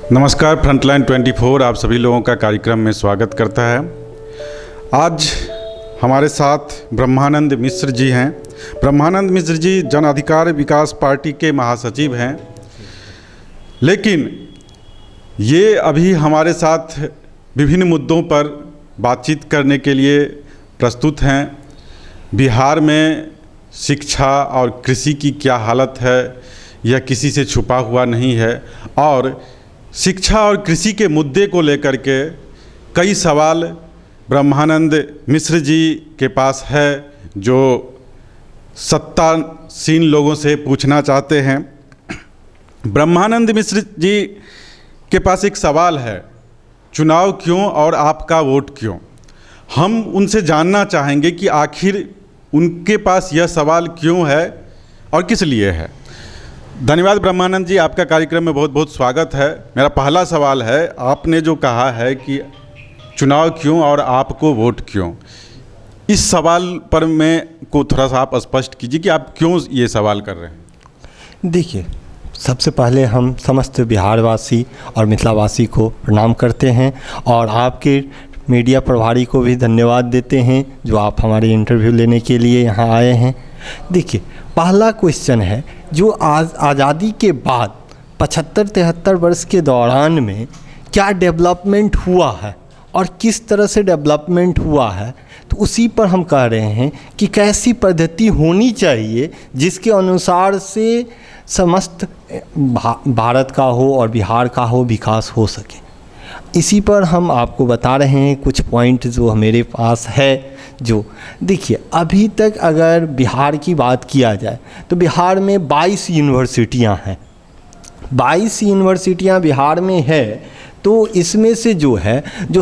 नमस्कार, फ्रंटलाइन 24 आप सभी लोगों का कार्यक्रम में स्वागत करता है। आज हमारे साथ ब्रह्मानंद मिश्र जी हैं। ब्रह्मानंद मिश्र जी जन अधिकार विकास पार्टी के महासचिव हैं, लेकिन ये अभी हमारे साथ विभिन्न मुद्दों पर बातचीत करने के लिए प्रस्तुत हैं। बिहार में शिक्षा और कृषि की क्या हालत है, यह किसी से छुपा हुआ नहीं है और शिक्षा और कृषि के मुद्दे को लेकर के कई सवाल ब्रह्मानंद मिश्र जी के पास है जो सत्तासीन लोगों से पूछना चाहते हैं। ब्रह्मानंद मिश्र जी के पास एक सवाल है, चुनाव क्यों और आपका वोट क्यों। हम उनसे जानना चाहेंगे कि आखिर उनके पास यह सवाल क्यों है और किस लिए है। धन्यवाद ब्रह्मानंद जी, आपका कार्यक्रम में बहुत बहुत स्वागत है। मेरा पहला सवाल है, आपने जो कहा है कि चुनाव क्यों और आपको वोट क्यों, इस सवाल पर मैं को थोड़ा सा आप स्पष्ट कीजिए कि आप क्यों ये सवाल कर रहे हैं। देखिए, सबसे पहले हम समस्त बिहारवासी और मिथिलावासी को प्रणाम करते हैं और आपके मीडिया प्रभारी को भी धन्यवाद देते हैं जो आप हमारे इंटरव्यू लेने के लिए यहाँ आए हैं। देखिए, पहला क्वेश्चन है जो आज़ादी के बाद 75-73 वर्ष के दौरान में क्या डेवलपमेंट हुआ है और किस तरह से डेवलपमेंट हुआ है, तो उसी पर हम कह रहे हैं कि कैसी पद्धति होनी चाहिए जिसके अनुसार से समस्त भारत का हो और बिहार का हो विकास हो सके। इसी पर हम आपको बता रहे हैं कुछ पॉइंट जो मेरे पास है। जो देखिए, अभी तक अगर बिहार की बात किया जाए तो बिहार में 22 यूनिवर्सिटियां हैं। 22 यूनिवर्सिटियां बिहार में है, तो इसमें से जो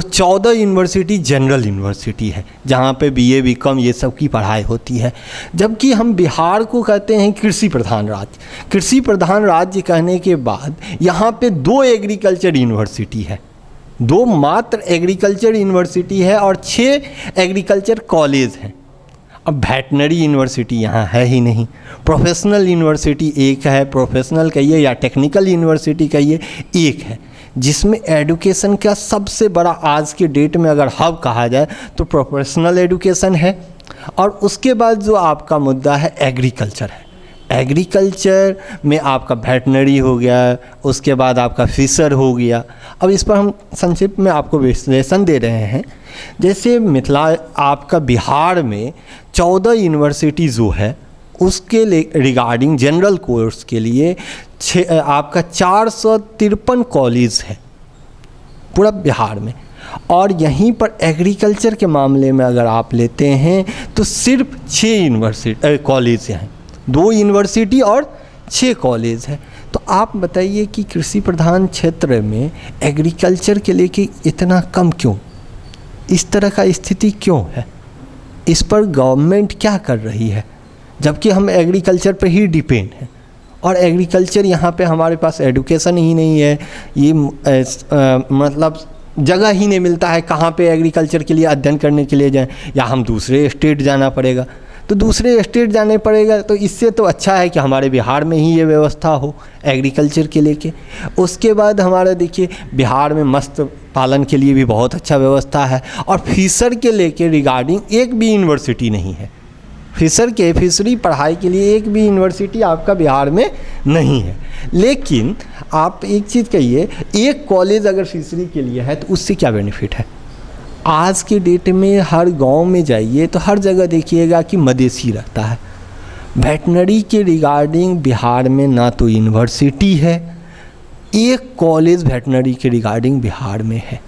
14 यूनिवर्सिटी जनरल यूनिवर्सिटी है जहाँ पे बीए बीकॉम ये सब की पढ़ाई होती है। जबकि हम बिहार को कहते हैं कृषि प्रधान राज्य। कृषि प्रधान राज्य कहने के बाद यहाँ पे 2 एग्रीकल्चर यूनिवर्सिटी है, 2 मात्र एग्रीकल्चर यूनिवर्सिटी है और 6 एग्रीकल्चर कॉलेज हैं। अब वेटनरी यूनिवर्सिटी यहाँ है ही नहीं। प्रोफेशनल यूनिवर्सिटी एक है, प्रोफेशनल कहिए या टेक्निकल यूनिवर्सिटी कहिए एक है, जिसमें एडुकेशन का सबसे बड़ा आज के डेट में अगर हब कहा जाए तो प्रोफेशनल एडुकेशन है। और उसके बाद जो आपका मुद्दा है एग्रीकल्चर है। एग्रीकल्चर में आपका वेटनरी हो गया, उसके बाद आपका फिशर हो गया। अब इस पर हम संक्षिप्त में आपको विश्लेषण दे रहे हैं। जैसे आपका बिहार में 14 यूनिवर्सिटी जो है उसके रिगार्डिंग जनरल कोर्स के लिए आपका 453 कॉलेज है पूरा बिहार में। और यहीं पर एग्रीकल्चर के मामले में अगर आप लेते हैं तो सिर्फ 6 यूनिवर्सिटी कॉलेज हैं, 2 यूनिवर्सिटी और 6 कॉलेज हैं। तो आप बताइए कि कृषि प्रधान क्षेत्र में एग्रीकल्चर के लेके इतना कम क्यों, इस तरह का स्थिति क्यों है, इस पर गवर्नमेंट क्या कर रही है, जबकि हम एग्रीकल्चर पे ही डिपेंड हैं। और एग्रीकल्चर यहाँ पे हमारे पास एडुकेशन ही नहीं है, ये मतलब जगह ही नहीं मिलता है कहाँ पे एग्रीकल्चर के लिए अध्ययन करने के लिए जाएं, या हम दूसरे स्टेट जाना पड़ेगा। तो दूसरे स्टेट जाने पड़ेगा तो इससे तो अच्छा है कि हमारे बिहार में ही ये व्यवस्था हो एग्रीकल्चर के लेके। उसके बाद हमारा देखिए बिहार में मत्स्य पालन के लिए भी बहुत अच्छा व्यवस्था है और फिशर के लेके रिगार्डिंग एक भी यूनिवर्सिटी नहीं है। फिशरी पढ़ाई के लिए एक भी यूनिवर्सिटी आपका बिहार में नहीं है। लेकिन आप एक चीज़ कहिए, एक कॉलेज अगर फिशरी के लिए है तो उससे क्या बेनिफिट है। आज के डेट में हर गांव में जाइए तो हर जगह देखिएगा कि मवेशी रहता है। वेटनरी के रिगार्डिंग बिहार में ना तो यूनिवर्सिटी है, एक कॉलेज वेटनरी के रिगार्डिंग बिहार में है।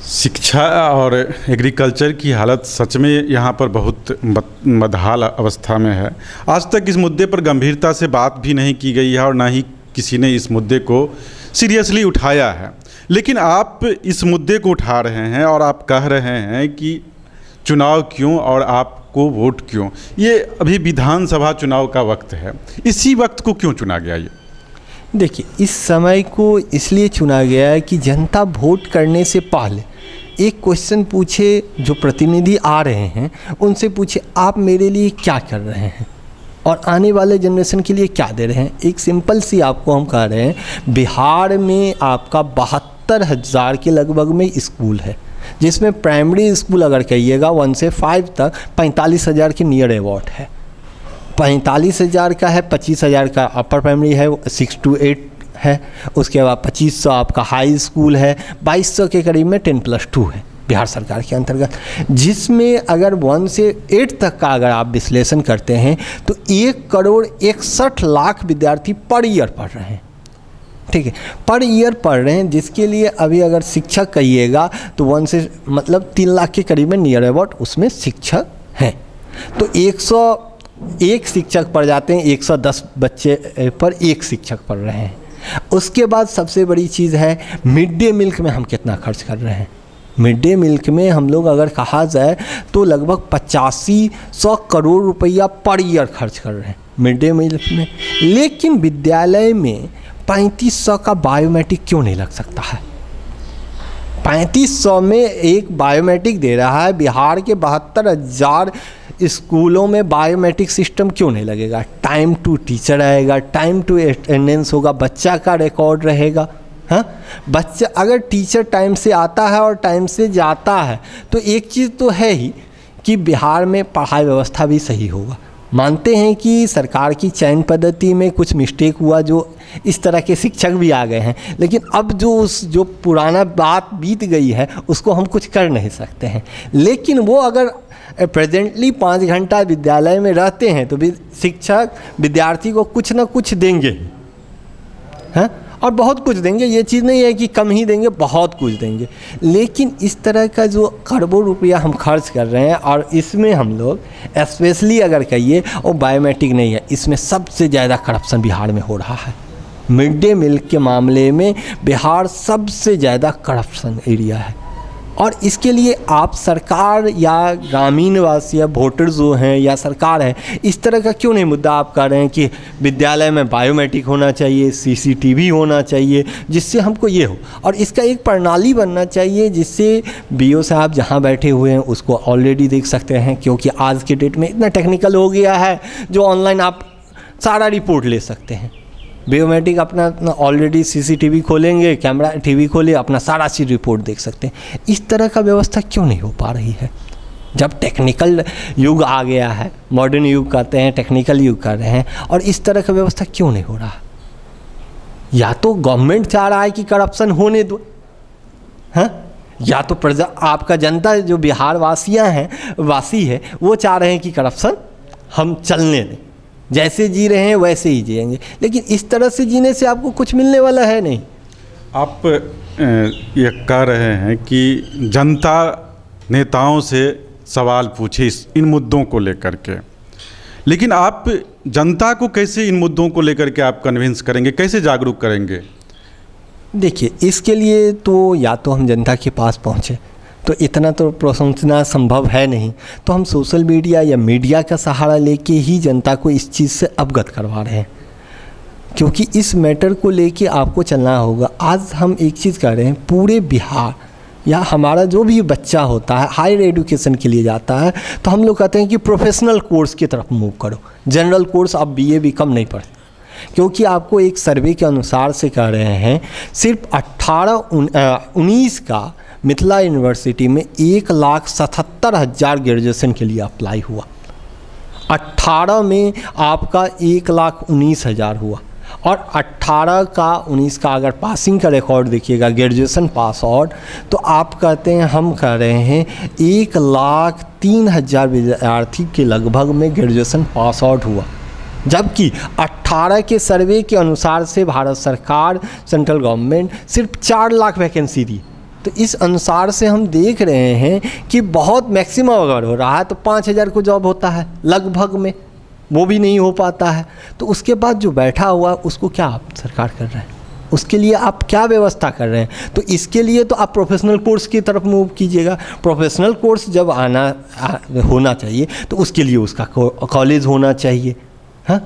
शिक्षा और एग्रीकल्चर की हालत सच में यहाँ पर बहुत बदहाल अवस्था में है। आज तक इस मुद्दे पर गंभीरता से बात भी नहीं की गई है और ना ही किसी ने इस मुद्दे को सीरियसली उठाया है। लेकिन आप इस मुद्दे को उठा रहे हैं और आप कह रहे हैं कि चुनाव क्यों और आपको वोट क्यों। ये अभी विधानसभा चुनाव का वक्त है, इसी वक्त को क्यों चुना गया। ये देखिए, इस समय को इसलिए चुना गया है कि जनता वोट करने से पहले एक क्वेश्चन पूछे, जो प्रतिनिधि आ रहे हैं उनसे पूछे आप मेरे लिए क्या कर रहे हैं। और आने वाले जनरेशन के लिए क्या दे रहे हैं? एक सिंपल सी आपको हम कह रहे हैं, बिहार में आपका 72,000 के लगभग में स्कूल है, जिसमें प्राइमरी स्कूल अगर कहिएगा 1 से 5 तक 45,000 के नियर अबाउट है। 45,000 का है, 25,000 का अपर प्राइमरी है, 6 to 8 है, उसके बाद 2500 आपका हाई स्कूल है, 2200 के करीब में 10+2 है बिहार सरकार के अंतर्गत, जिसमें अगर 1 से 8 तक का अगर आप विश्लेषण करते हैं तो 1,61,00,000 विद्यार्थी पर ईयर पढ़ रहे हैं। ठीक है, पर ईयर पढ़ रहे हैं, जिसके लिए अभी अगर शिक्षक कहिएगा तो 1 से मतलब 3 लाख के करीब में नियर अबाउट उसमें शिक्षक हैं। तो 101 शिक्षक पढ़ जाते हैं, 110 बच्चे पर एक शिक्षक पढ़ रहे हैं। उसके बाद सबसे बड़ी चीज़ है मिड डे मील में हम कितना खर्च कर रहे हैं। मिड डे मील में हम लोग अगर कहा जाए तो लगभग 8500 करोड़ रुपया पर ईयर खर्च कर रहे हैं मिड डे मील में, लेकिन विद्यालय में 3500 का बायोमेट्रिक क्यों नहीं लग सकता है? 3500 में एक बायोमेट्रिक दे रहा है, बिहार के 72,000 स्कूलों में बायोमेट्रिक सिस्टम क्यों नहीं लगेगा? टाइम टू टीचर आएगा, टाइम टू अटेंडेंस होगा, बच्चा का रिकॉर्ड रहेगा। हाँ, बच्चा अगर टीचर टाइम से आता है और टाइम से जाता है तो एक चीज़ तो है ही कि बिहार में पढ़ाई व्यवस्था भी सही होगा। मानते हैं कि सरकार की चयन पद्धति में कुछ मिस्टेक हुआ, जो इस तरह के शिक्षक भी आ गए हैं, लेकिन अब जो पुराना बात बीत गई है उसको हम कुछ कर नहीं सकते हैं। लेकिन वो अगर प्रेजेंटली 5 घंटा विद्यालय में रहते हैं तो शिक्षक विद्यार्थी को कुछ ना कुछ देंगे, हैं, और बहुत कुछ देंगे। ये चीज़ नहीं है कि कम ही देंगे, बहुत कुछ देंगे। लेकिन इस तरह का जो खरबों रुपया हम खर्च कर रहे हैं, और इसमें हम लोग स्पेशली अगर कहिए और बायोमेट्रिक नहीं है, इसमें सबसे ज़्यादा करप्शन बिहार में हो रहा है। मिड डे मील के मामले में बिहार सबसे ज़्यादा करप्शन एरिया है, और इसके लिए आप सरकार या ग्रामीण वासी या वोटर जो हैं या सरकार है, इस तरह का क्यों नहीं मुद्दा आप कर रहे हैं कि विद्यालय में बायोमेट्रिक होना चाहिए, CCTV होना चाहिए, जिससे हमको ये हो, और इसका एक प्रणाली बनना चाहिए जिससे BO साहब जहाँ बैठे हुए हैं उसको ऑलरेडी देख सकते हैं, क्योंकि आज के डेट में इतना टेक्निकल हो गया है जो ऑनलाइन आप सारा रिपोर्ट ले सकते हैं। बायोमेट्रिक अपना ऑलरेडी CCTV खोलेंगे, कैमरा TV खोले, अपना सारा चीज़ रिपोर्ट देख सकते हैं। इस तरह का व्यवस्था क्यों नहीं हो पा रही है? जब टेक्निकल युग आ गया है, मॉडर्न युग कहते हैं, टेक्निकल युग कर रहे हैं, और इस तरह का व्यवस्था क्यों नहीं हो रहा? या तो गवर्नमेंट चाह रहा है कि करप्शन होने दो, हाँ, या तो प्रजा आपका जनता जो बिहार वासी है वो चाह रहे हैं कि करप्शन हम चलने दें, जैसे जी रहे हैं वैसे ही जिएंगे। लेकिन इस तरह से जीने से आपको कुछ मिलने वाला है नहीं। आप ये कह रहे हैं कि जनता नेताओं से सवाल पूछे इन मुद्दों को लेकर के, लेकिन आप जनता को कैसे इन मुद्दों को लेकर के आप कन्विंस करेंगे, कैसे जागरूक करेंगे? देखिए, इसके लिए तो या तो हम जनता के पास पहुँचे, तो इतना तो पहुंचना संभव है नहीं, तो हम सोशल मीडिया या मीडिया का सहारा लेके ही जनता को इस चीज़ से अवगत करवा रहे हैं, क्योंकि इस मैटर को लेके आपको चलना होगा। आज हम एक चीज़ कर रहे हैं, पूरे बिहार या हमारा जो भी बच्चा होता है हायर एजुकेशन के लिए जाता है, तो हम लोग कहते हैं कि प्रोफेशनल कोर्स की तरफ मूव करो, जनरल कोर्स आप BA BCom नहीं पढ़ते, क्योंकि आपको एक सर्वे के अनुसार से कह रहे हैं सिर्फ 18-19 का मिथिला यूनिवर्सिटी में 1,77,000 ग्रेजुएशन के लिए अप्लाई हुआ। 18 में आपका 1,19,000 हुआ, और 18 का 19 का अगर पासिंग का रिकॉर्ड देखिएगा, ग्रेजुएशन पास आउट, तो आप कहते हैं, हम कह रहे हैं 1,03,000 विद्यार्थी के लगभग में ग्रेजुएशन पास आउट हुआ, जबकि 18 के सर्वे के अनुसार से भारत सरकार सेंट्रल गवर्नमेंट सिर्फ 4 लाख वैकेंसी दी। तो इस अनुसार से हम देख रहे हैं कि बहुत मैक्सिमम अगर हो रहा है तो 5,000 को जॉब होता है लगभग में, वो भी नहीं हो पाता है। तो उसके बाद जो बैठा हुआ उसको क्या आप सरकार कर रहे हैं, उसके लिए आप क्या व्यवस्था कर रहे हैं? तो इसके लिए तो आप प्रोफेशनल कोर्स की तरफ मूव कीजिएगा। प्रोफेशनल कोर्स जब होना चाहिए तो उसके लिए उसका कॉलेज होना चाहिए, हाँ,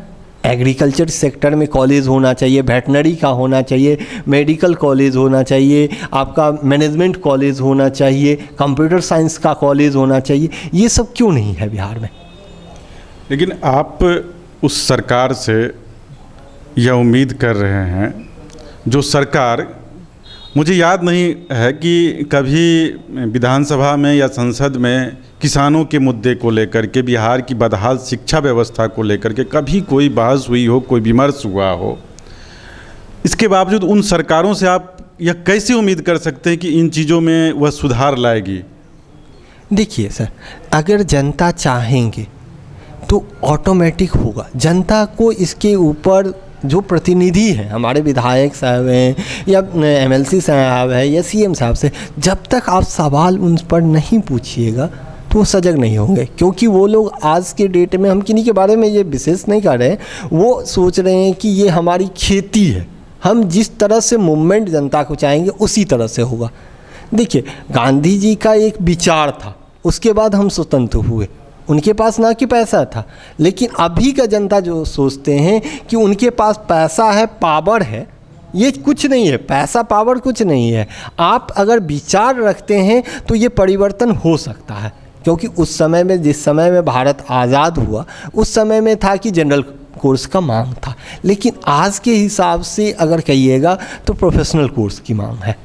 एग्रीकल्चर सेक्टर में कॉलेज होना चाहिए, वेटनरी का होना चाहिए, मेडिकल कॉलेज होना चाहिए, आपका मैनेजमेंट कॉलेज होना चाहिए, कंप्यूटर साइंस का कॉलेज होना चाहिए। ये सब क्यों नहीं है बिहार में? लेकिन आप उस सरकार से यह उम्मीद कर रहे हैं जो सरकार, मुझे याद नहीं है कि कभी विधानसभा में या संसद में किसानों के मुद्दे को लेकर के, बिहार की बदहाल शिक्षा व्यवस्था को लेकर के कभी कोई बहस हुई हो, कोई विमर्श हुआ हो। इसके बावजूद उन सरकारों से आप यह कैसे उम्मीद कर सकते हैं कि इन चीज़ों में वह सुधार लाएगी? देखिए सर, अगर जनता चाहेंगे तो ऑटोमेटिक होगा। जनता को इसके ऊपर जो प्रतिनिधि हैं, हमारे विधायक साहब हैं या एमएलसी साहब है या सीएम साहब से, जब तक आप सवाल उन पर नहीं पूछिएगा तो वो सजग नहीं होंगे। क्योंकि वो लोग आज के डेट में, हम किन्हीं के बारे में ये विशेष नहीं कर रहे हैं, वो सोच रहे हैं कि ये हमारी खेती है, हम जिस तरह से मूवमेंट जनता को चाहेंगे उसी तरह से होगा। देखिए, गांधी जी का एक विचार था, उसके बाद हम स्वतंत्र हुए। उनके पास ना कि पैसा था, लेकिन अभी का जनता जो सोचते हैं कि उनके पास पैसा है, पावर है, ये कुछ नहीं है। पैसा पावर कुछ नहीं है। आप अगर विचार रखते हैं तो ये परिवर्तन हो सकता है। क्योंकि उस समय में, जिस समय में भारत आज़ाद हुआ, उस समय में था कि जनरल कोर्स का मांग था, लेकिन आज के हिसाब से अगर कहिएगा तो प्रोफेशनल कोर्स की मांग है।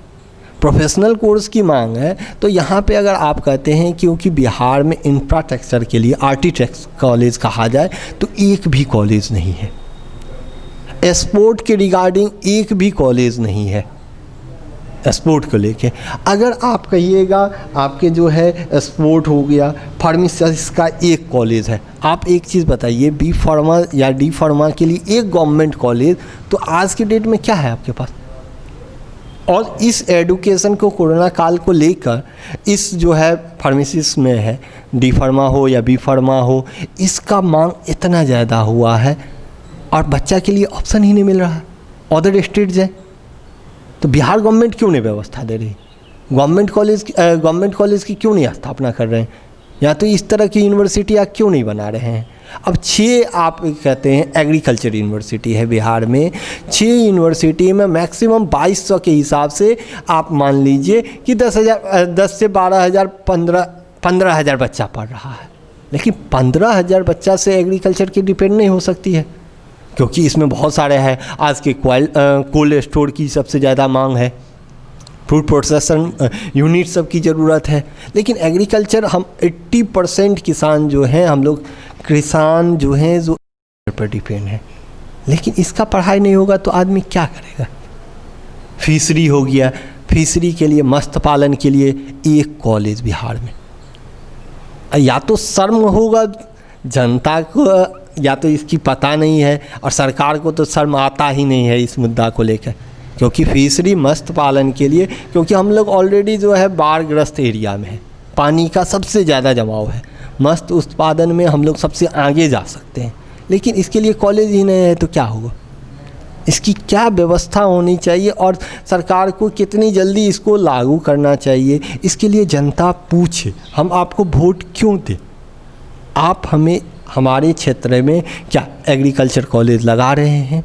प्रोफेशनल कोर्स की मांग है तो यहाँ पे अगर आप कहते हैं क्योंकि बिहार में इंफ्रास्ट्रक्चर के लिए आर्किटेक्ट कॉलेज कहा जाए तो एक भी कॉलेज नहीं है। स्पोर्ट के रिगार्डिंग एक भी कॉलेज नहीं है। स्पोर्ट को लेके अगर आप कहिएगा, आपके जो है स्पोर्ट हो गया, फार्मेसिस्ट का एक कॉलेज है। आप एक चीज़ बताइए, बी फार्मा या डी फार्मा के लिए एक गवर्नमेंट कॉलेज, तो आज के डेट में क्या है आपके पास? और इस एडुकेशन को, कोरोना काल को लेकर, इस जो है फार्मेसिस्ट में है, डी फार्मा हो या बी फार्मा हो, इसका मांग इतना ज़्यादा हुआ है और बच्चा के लिए ऑप्शन ही नहीं मिल रहा है। अदर स्टेट जाए तो बिहार गवर्नमेंट क्यों नहीं व्यवस्था दे रही? गवर्नमेंट कॉलेज की क्यों नहीं स्थापना कर रहे हैं? या तो इस तरह की यूनिवर्सिटियाँ क्यों नहीं बना रहे हैं? अब 6 आप कहते हैं एग्रीकल्चर यूनिवर्सिटी है बिहार में, 6 यूनिवर्सिटी में मैक्सिमम 2200 के हिसाब से आप मान लीजिए कि 10 से 12,000 15,000 बच्चा पढ़ रहा है। लेकिन 15,000 बच्चा से एग्रीकल्चर की डिपेंड नहीं हो सकती है, क्योंकि इसमें बहुत सारे हैं। आज के कोल्ड स्टोर की सबसे ज़्यादा मांग है, फूड प्रोसेसिंग यूनिट सब की ज़रूरत है। लेकिन एग्रीकल्चर, हम 80% किसान जो हैं, हम लोग किसान जो हैं जो पर डिपेंड है। लेकिन इसका पढ़ाई नहीं होगा तो आदमी क्या करेगा? फिशरी हो गया, फिशरी के लिए, मत्स्य पालन के लिए एक कॉलेज बिहार में। या तो शर्म होगा जनता को, या तो इसकी पता नहीं है, और सरकार को तो शर्म आता ही नहीं है इस मुद्दा को लेकर। क्योंकि फिशरी, मत्स्य पालन के लिए, क्योंकि हम लोग ऑलरेडी जो है बाढ़ग्रस्त एरिया में है, पानी का सबसे ज़्यादा जमाव है, मत्स्य उत्पादन में हम लोग सबसे आगे जा सकते हैं। लेकिन इसके लिए कॉलेज ही नहीं है तो क्या होगा? इसकी क्या व्यवस्था होनी चाहिए और सरकार को कितनी जल्दी इसको लागू करना चाहिए, इसके लिए जनता पूछे। हम आपको वोट क्यों दें? आप हमें हमारे क्षेत्र में क्या एग्रीकल्चर कॉलेज लगा रहे हैं,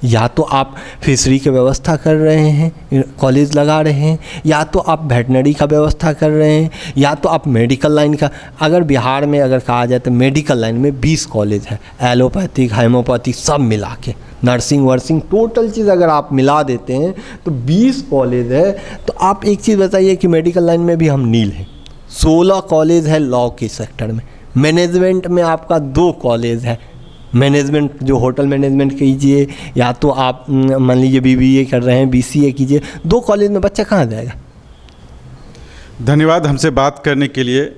या तो आप फिशरी की व्यवस्था कर रहे हैं, कॉलेज लगा रहे हैं, या तो आप वेटनरी का व्यवस्था कर रहे हैं, या तो आप मेडिकल लाइन का। अगर बिहार में अगर कहा जाए तो मेडिकल लाइन में 20 कॉलेज है, एलोपैथिक, हेमोपैथिक सब मिला के, नर्सिंग वर्सिंग टोटल चीज़ अगर आप मिला देते हैं तो 20 कॉलेज है। तो आप एक चीज़ बताइए कि मेडिकल लाइन में भी हम नील हैं। 16 कॉलेज है लॉ के सेक्टर में। मैनेजमेंट में आपका 2 कॉलेज है। मैनेजमेंट जो होटल मैनेजमेंट कीजिए, या तो आप मान लीजिए BBA कर रहे हैं, BCA कीजिए, 2 कॉलेज में बच्चा कहाँ जाएगा? धन्यवाद हमसे बात करने के लिए।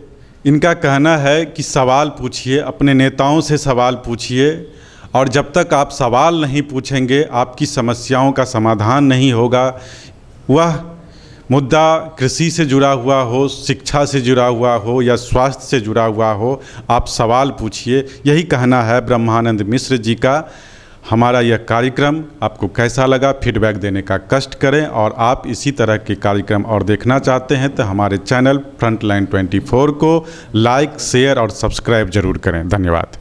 इनका कहना है कि सवाल पूछिए, अपने नेताओं से सवाल पूछिए, और जब तक आप सवाल नहीं पूछेंगे आपकी समस्याओं का समाधान नहीं होगा। वह मुद्दा कृषि से जुड़ा हुआ हो, शिक्षा से जुड़ा हुआ हो या स्वास्थ्य से जुड़ा हुआ हो, आप सवाल पूछिए। यही कहना है ब्रह्मानंद मिश्र जी का। हमारा यह कार्यक्रम आपको कैसा लगा, फीडबैक देने का कष्ट करें, और आप इसी तरह के कार्यक्रम और देखना चाहते हैं तो हमारे चैनल फ्रंटलाइन 24 को लाइक, शेयर और सब्सक्राइब जरूर करें। धन्यवाद।